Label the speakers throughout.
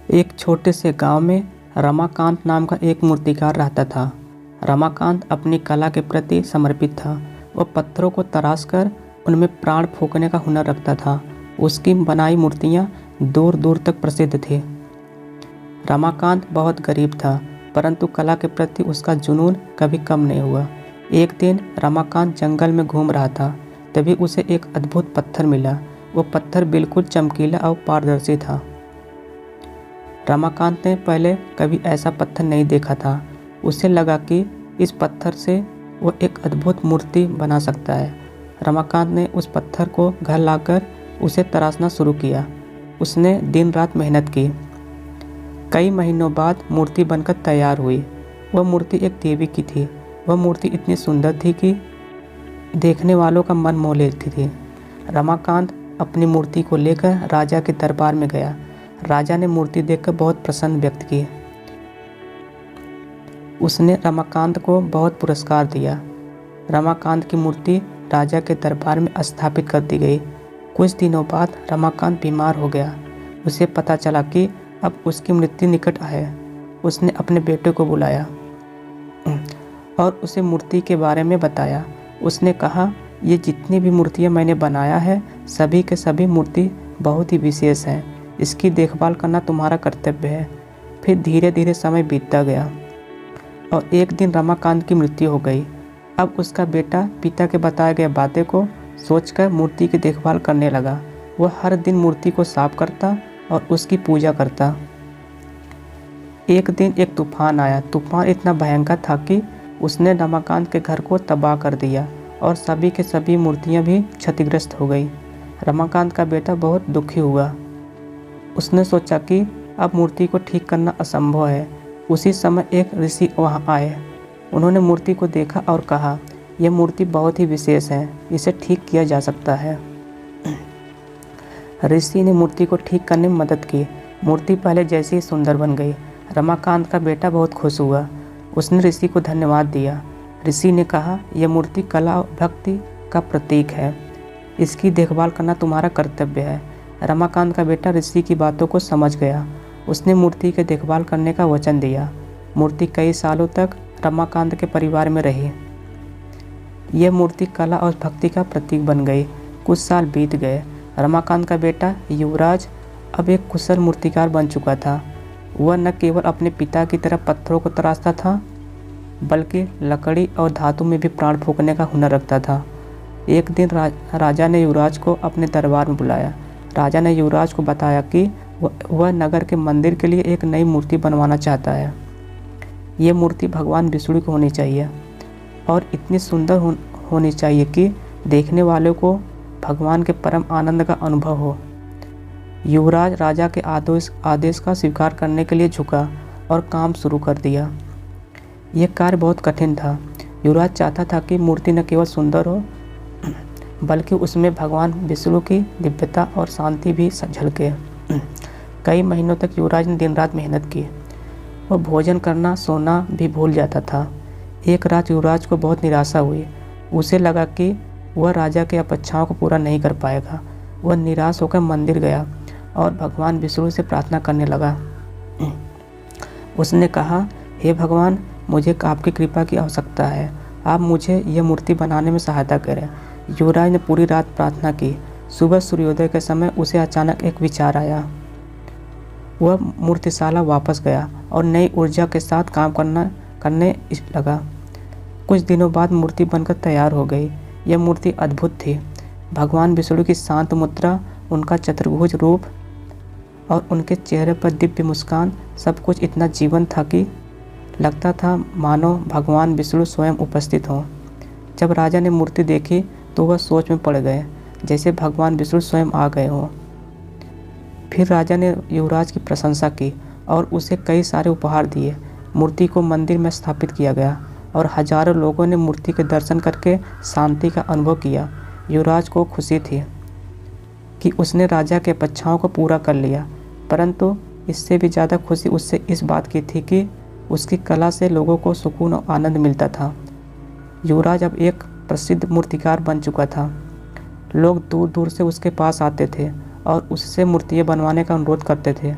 Speaker 1: एक छोटे से गांव में रमाकांत नाम का एक मूर्तिकार रहता था। रमाकांत अपनी कला के प्रति समर्पित था। वह पत्थरों को तराश कर उनमें प्राण फूंकने का हुनर रखता था। उसकी बनाई मूर्तियां दूर दूर तक प्रसिद्ध थी। रमाकांत बहुत गरीब था, परंतु कला के प्रति उसका जुनून कभी कम नहीं हुआ। एक दिन रमाकांत जंगल में घूम रहा था, तभी उसे एक अद्भुत पत्थर मिला। वो पत्थर बिल्कुल चमकीला और पारदर्शी था। रमाकांत ने पहले कभी ऐसा पत्थर नहीं देखा था। उसे लगा कि इस पत्थर से वो एक अद्भुत मूर्ति बना सकता है। रमाकांत ने उस पत्थर को घर लाकर उसे तराशना शुरू किया। उसने दिन रात मेहनत की। कई महीनों बाद मूर्ति बनकर तैयार हुई। वह मूर्ति एक देवी की थी। वह मूर्ति इतनी सुंदर थी कि देखने वालों का मन मोह लेती थी। रमाकांत अपनी मूर्ति को लेकर राजा के दरबार में गया। राजा ने मूर्ति देखकर बहुत प्रसन्न व्यक्त की। उसने रमाकांत को बहुत पुरस्कार दिया। रमाकांत की मूर्ति राजा के दरबार में स्थापित कर दी गई। कुछ दिनों बाद रमाकांत बीमार हो गया। उसे पता चला कि अब उसकी मृत्यु निकट है। उसने अपने बेटे को बुलाया और उसे मूर्ति के बारे में बताया। उसने कहा, ये जितनी भी मूर्तियाँ मैंने बनाया है, सभी के सभी मूर्ति बहुत ही विशेष हैं। इसकी देखभाल करना तुम्हारा कर्तव्य है। फिर धीरे धीरे समय बीतता गया और एक दिन रमाकांत की मृत्यु हो गई। अब उसका बेटा पिता के बताए गए बातें को सोचकर मूर्ति की देखभाल करने लगा। वह हर दिन मूर्ति को साफ करता और उसकी पूजा करता। एक दिन एक तूफान आया। तूफान इतना भयंकर था कि उसने रमाकांत के घर को तबाह कर दिया और सभी के सभी मूर्तियां भी क्षतिग्रस्त हो गई। रमाकांत का बेटा बहुत दुखी हुआ। उसने सोचा कि अब मूर्ति को ठीक करना असंभव है। उसी समय एक ऋषि वहां आए। उन्होंने मूर्ति को देखा और कहा, यह मूर्ति बहुत ही विशेष है, इसे ठीक किया जा सकता है। ऋषि ने मूर्ति को ठीक करने में मदद की। मूर्ति पहले जैसे ही सुंदर बन गई। रमाकांत का बेटा बहुत खुश हुआ। उसने ऋषि को धन्यवाद दिया। ऋषि ने कहा, यह मूर्ति कला और भक्ति का प्रतीक है। इसकी देखभाल करना तुम्हारा कर्तव्य है। रमाकांत का बेटा ऋषि की बातों को समझ गया। उसने मूर्ति की देखभाल करने का वचन दिया। मूर्ति कई सालों तक रमाकांत के परिवार में रही। यह मूर्ति कला और भक्ति का प्रतीक बन गई। कुछ साल बीत गए। रमाकांत का बेटा युवराज अब एक कुशल मूर्तिकार बन चुका था। वह न केवल अपने पिता की तरह पत्थरों को तराशता था, बल्कि लकड़ी और धातु में भी प्राण फूंकने का हुनर रखता था। एक दिन राजा ने युवराज को अपने दरबार में बुलाया। राजा ने युवराज को बताया कि वह नगर के मंदिर के लिए एक नई मूर्ति बनवाना चाहता है। ये मूर्ति भगवान विष्णु की होनी चाहिए और इतनी सुंदर होनी चाहिए कि देखने वालों को भगवान के परम आनंद का अनुभव हो। युवराज राजा के आदेश का स्वीकार करने के लिए झुका और काम शुरू कर दिया। यह कार्य बहुत कठिन था। युवराज चाहता था कि मूर्ति न केवल सुंदर हो, बल्कि उसमें भगवान विष्णु की दिव्यता और शांति भी झलके। कई महीनों तक युवराज ने दिन रात मेहनत की। वह भोजन करना, सोना भी भूल जाता था। एक रात युवराज को बहुत निराशा हुई। उसे लगा कि वह राजा की अपेक्षाओं को पूरा नहीं कर पाएगा। वह निराश होकर मंदिर गया और भगवान विष्णु से प्रार्थना करने लगा। उसने कहा, हे भगवान, मुझे आपकी कृपा की आवश्यकता है। आप मुझे यह मूर्ति बनाने में सहायता करें। युवराज ने पूरी रात प्रार्थना की। सुबह सूर्योदय के समय उसे अचानक एक विचार आया। वह मूर्तिशाला वापस गया और नई ऊर्जा के साथ काम करने लगा। कुछ दिनों बाद मूर्ति बनकर तैयार हो गई। यह मूर्ति अद्भुत थी। भगवान विष्णु की शांत मुद्रा, उनका चतुर्भुज रूप और उनके चेहरे पर दिव्य मुस्कान, सब कुछ इतना जीवंत था कि लगता था मानो भगवान विष्णु स्वयं उपस्थित हों। जब राजा ने मूर्ति देखी तो वह सोच में पड़ गए, जैसे भगवान विष्णु स्वयं आ गए हों। फिर राजा ने युवराज की प्रशंसा की और उसे कई सारे उपहार दिए। मूर्ति को मंदिर में स्थापित किया गया और हजारों लोगों ने मूर्ति के दर्शन करके शांति का अनुभव किया। युवराज को खुशी थी कि उसने राजा के अपेक्षाओं को पूरा कर लिया, परंतु इससे भी ज़्यादा खुशी उससे इस बात की थी कि उसकी कला से लोगों को सुकून और आनंद मिलता था। युवराज अब एक प्रसिद्ध मूर्तिकार बन चुका था। लोग दूर दूर से उसके पास आते थे और उससे मूर्तियाँ बनवाने का अनुरोध करते थे।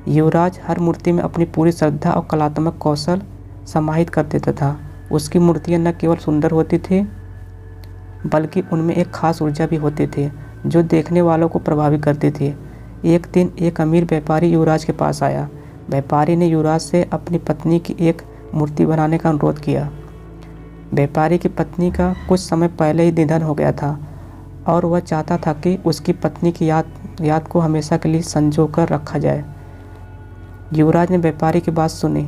Speaker 1: युवराज हर मूर्ति में अपनी पूरी श्रद्धा और कलात्मक कौशल समाहित कर देता था। उसकी मूर्तियाँ न केवल सुंदर होती थी बल्कि उनमें एक खास ऊर्जा भी होती थी जो देखने वालों को प्रभावित करती थी। एक दिन एक अमीर व्यापारी युवराज के पास आया। व्यापारी ने युवराज से अपनी पत्नी की एक मूर्ति बनाने का अनुरोध किया। व्यापारी की पत्नी का कुछ समय पहले ही निधन हो गया था और वह चाहता था कि उसकी पत्नी की याद को हमेशा के लिए संजो कर रखा जाए। युवराज ने व्यापारी की बात सुनी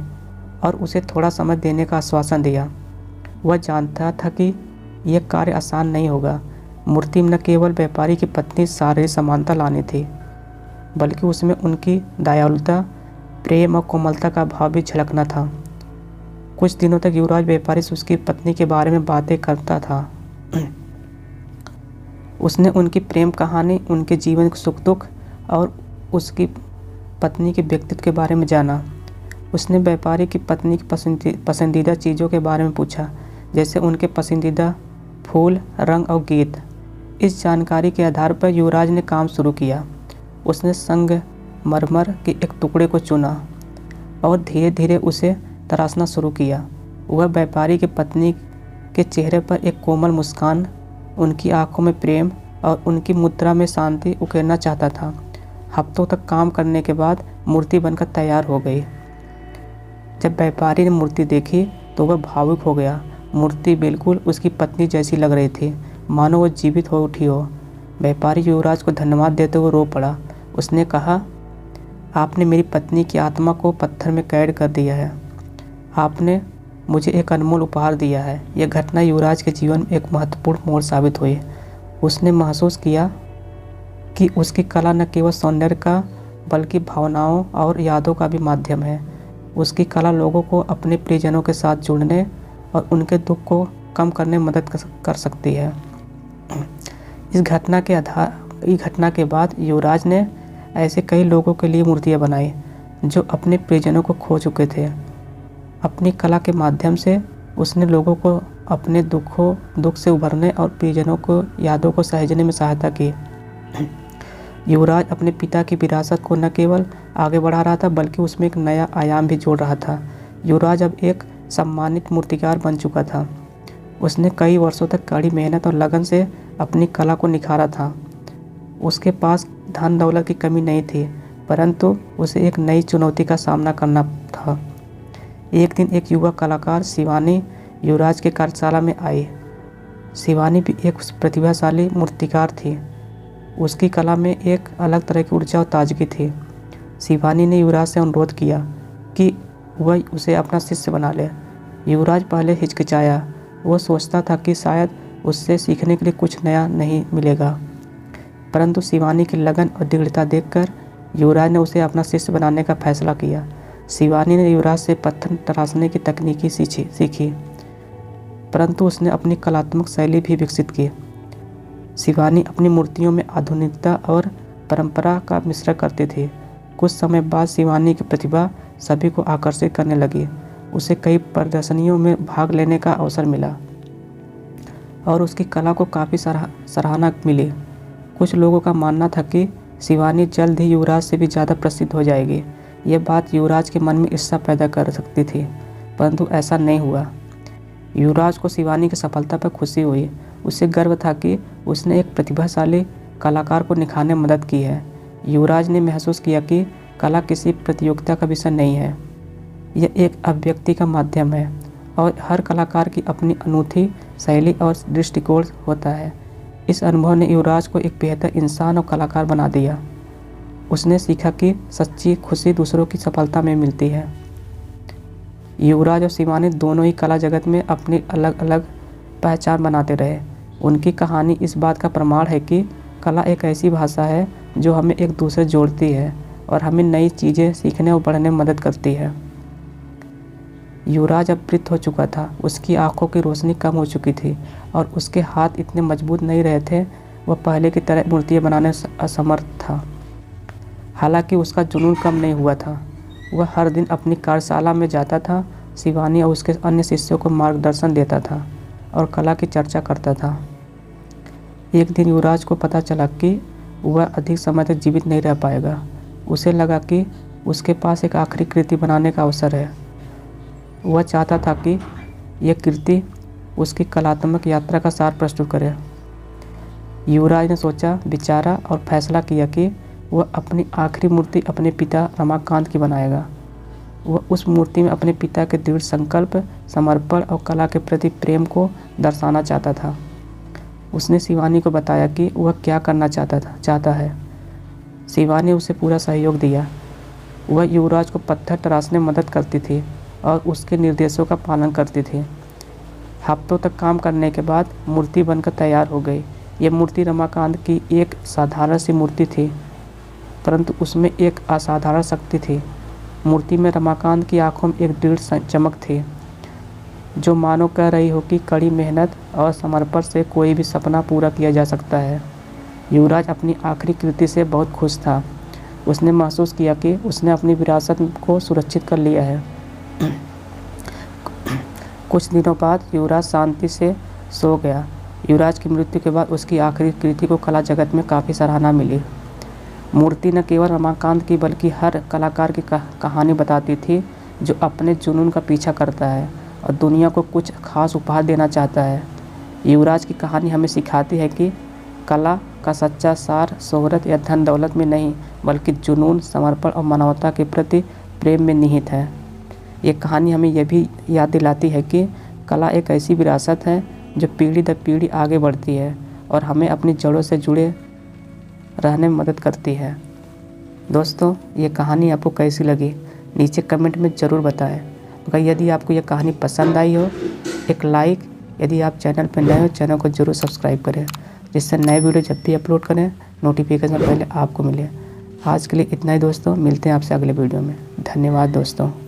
Speaker 1: और उसे थोड़ा समय देने का आश्वासन दिया। वह जानता था कि यह कार्य आसान नहीं होगा। मूर्ति में न केवल व्यापारी की पत्नी शारीरिक समानता लानी थी बल्कि उसमें उनकी दयालुता, प्रेम और कोमलता का भाव भी झलकना था। कुछ दिनों तक युवराज व्यापारी से उसकी पत्नी के बारे में बातें करता था। उसने उनकी प्रेम कहानी, उनके जीवन के सुख दुख और उसकी पत्नी के व्यक्तित्व के बारे में जाना। उसने व्यापारी की पत्नी की पसंदीदा चीज़ों के बारे में पूछा, जैसे उनके पसंदीदा फूल, रंग और गीत। इस जानकारी के आधार पर युवराज ने काम शुरू किया। उसने संगमरमर के एक टुकड़े को चुना और धीरे धीरे उसे तराशना शुरू किया। वह व्यापारी की पत्नी के चेहरे पर एक कोमल मुस्कान, उनकी आंखों में प्रेम और उनकी मुद्रा में शांति उकेरना चाहता था। हफ्तों तक काम करने के बाद मूर्ति बनकर तैयार हो गई। जब व्यापारी ने मूर्ति देखी तो वह भावुक हो गया। मूर्ति बिल्कुल उसकी पत्नी जैसी लग रही थी, मानो वह जीवित हो उठी हो। व्यापारी युवराज को धन्यवाद देते हुए रो पड़ा। उसने कहा, आपने मेरी पत्नी की आत्मा को पत्थर में कैद कर दिया है। आपने मुझे एक अनमोल उपहार दिया है। यह घटना युवराज के जीवन में एक महत्वपूर्ण मोड़ साबित हुई। उसने महसूस किया कि उसकी कला न केवल सौंदर्य का बल्कि भावनाओं और यादों का भी माध्यम है। उसकी कला लोगों को अपने प्रियजनों के साथ जुड़ने और उनके दुख को कम करने में मदद कर सकती है। इस घटना के बाद युवराज ने ऐसे कई लोगों के लिए मूर्तियाँ बनाई जो अपने प्रियजनों को खो चुके थे। अपनी कला के माध्यम से उसने लोगों को अपने दुख से उभरने और प्रियजनों को यादों को सहेजने में सहायता की। युवराज अपने पिता की विरासत को न केवल आगे बढ़ा रहा था बल्कि उसमें एक नया आयाम भी जोड़ रहा था। युवराज अब एक सम्मानित मूर्तिकार बन चुका था। उसने कई वर्षों तक कड़ी मेहनत और लगन से अपनी कला को निखारा था। उसके पास धन दौलत की कमी नहीं थी, परंतु उसे एक नई चुनौती का सामना करना था। एक दिन एक युवा कलाकार शिवानी युवराज के कार्यशाला में आई। शिवानी भी एक प्रतिभाशाली मूर्तिकार थी। उसकी कला में एक अलग तरह की ऊर्जा और ताजगी थी। शिवानी ने युवराज से अनुरोध किया कि वह उसे अपना शिष्य बना ले। युवराज पहले हिचकिचाया। वह सोचता था कि शायद उससे सीखने के लिए कुछ नया नहीं मिलेगा, परंतु शिवानी की लगन और दृढ़ता देखकर युवराज ने उसे अपना शिष्य बनाने का फैसला किया। शिवानी ने युवराज से पत्थर तराशने की तकनीकी सीखी, परंतु उसने अपनी कलात्मक शैली भी विकसित की। शिवानी अपनी मूर्तियों में आधुनिकता और परंपरा का मिश्रण करती थी। कुछ समय बाद शिवानी की प्रतिभा सभी को आकर्षित करने लगी। उसे कई प्रदर्शनियों में भाग लेने का अवसर मिला और उसकी कला को काफ़ी सराहना मिली। कुछ लोगों का मानना था कि शिवानी जल्द ही युवराज से भी ज़्यादा प्रसिद्ध हो जाएगी। यह बात युवराज के मन में ईर्ष्या पैदा कर सकती थी, परंतु ऐसा नहीं हुआ। युवराज को शिवानी की सफलता पर खुशी हुई। उसे गर्व था कि उसने एक प्रतिभाशाली कलाकार को निखारने में मदद की है। युवराज ने महसूस किया कि कला किसी प्रतियोगिता का विषय नहीं है, यह एक अभिव्यक्ति का माध्यम है और हर कलाकार की अपनी अनूठी शैली और दृष्टिकोण होता है। इस अनुभव ने युवराज को एक बेहतर इंसान और कलाकार बना दिया। उसने सीखा कि सच्ची खुशी दूसरों की सफलता में मिलती है। युवराज और शिवानी दोनों ही कला जगत में अपनी अलग अलग पहचान बनाते रहे। उनकी कहानी इस बात का प्रमाण है कि कला एक ऐसी भाषा है जो हमें एक दूसरे जोड़ती है और हमें नई चीज़ें सीखने और बढ़ने में मदद करती है। युवराज अब वृद्ध हो चुका था। उसकी आंखों की रोशनी कम हो चुकी थी और उसके हाथ इतने मजबूत नहीं रहे थे। वह पहले की तरह मूर्तियाँ बनाने असमर्थ था। हालांकि उसका जुनून कम नहीं हुआ था। वह हर दिन अपनी कार्यशाला में जाता था, शिवानी और उसके अन्य शिष्यों को मार्गदर्शन देता था और कला की चर्चा करता था। एक दिन युवराज को पता चला कि वह अधिक समय तक जीवित नहीं रह पाएगा। उसे लगा कि उसके पास एक आखिरी कृति बनाने का अवसर है। वह चाहता था कि यह कृति उसकी कलात्मक यात्रा का सार प्रस्तुत करे। युवराज ने सोचा विचारा और फैसला किया कि वह अपनी आखिरी मूर्ति अपने पिता रमाकांत की बनाएगा। वह उस मूर्ति में अपने पिता के दृढ़ संकल्प, समर्पण और कला के प्रति प्रेम को दर्शाना चाहता था। उसने शिवानी को बताया कि वह क्या करना चाहता है। शिवानी उसे पूरा सहयोग दिया। वह युवराज को पत्थर तराशने में मदद करती थी और उसके निर्देशों का पालन करती थी। हफ्तों तक काम करने के बाद मूर्ति बनकर तैयार हो गई। यह मूर्ति रमाकांत की एक साधारण सी मूर्ति थी, परंतु उसमें एक असाधारण शक्ति थी। मूर्ति में रमाकांत की आंखों में एक दृढ़ चमक थी, जो मानो कह रही हो कि कड़ी मेहनत और समर्पण से कोई भी सपना पूरा किया जा सकता है। युवराज अपनी आखिरी कृति से बहुत खुश था। उसने महसूस किया कि उसने अपनी विरासत को सुरक्षित कर लिया है। कुछ दिनों बाद युवराज शांति से सो गया। युवराज की मृत्यु के बाद उसकी आखिरी कृति को कला जगत में काफ़ी सराहना मिली। मूर्ति न केवल रमाकांत की बल्कि हर कलाकार की कहानी बताती थी जो अपने जुनून का पीछा करता है और दुनिया को कुछ खास उपहार देना चाहता है। युवराज की कहानी हमें सिखाती है कि कला का सच्चा सार शोहरत या धन दौलत में नहीं, बल्कि जुनून, समर्पण और मानवता के प्रति प्रेम में निहित है। ये कहानी हमें यह भी याद दिलाती है कि कला एक ऐसी विरासत है जो पीढ़ी दर पीढ़ी आगे बढ़ती है और हमें अपनी जड़ों से जुड़े रहने में मदद करती है। दोस्तों, ये कहानी आपको कैसी लगी नीचे कमेंट में ज़रूर बताएं। अगर यदि आपको यह कहानी पसंद आई हो, एक लाइक, यदि आप चैनल पर नए हो चैनल को ज़रूर सब्सक्राइब करें, जिससे नए वीडियो जब भी अपलोड करें नोटिफिकेशन पहले आपको मिले। आज के लिए इतना ही दोस्तों, मिलते हैं आपसे अगले वीडियो में। धन्यवाद दोस्तों।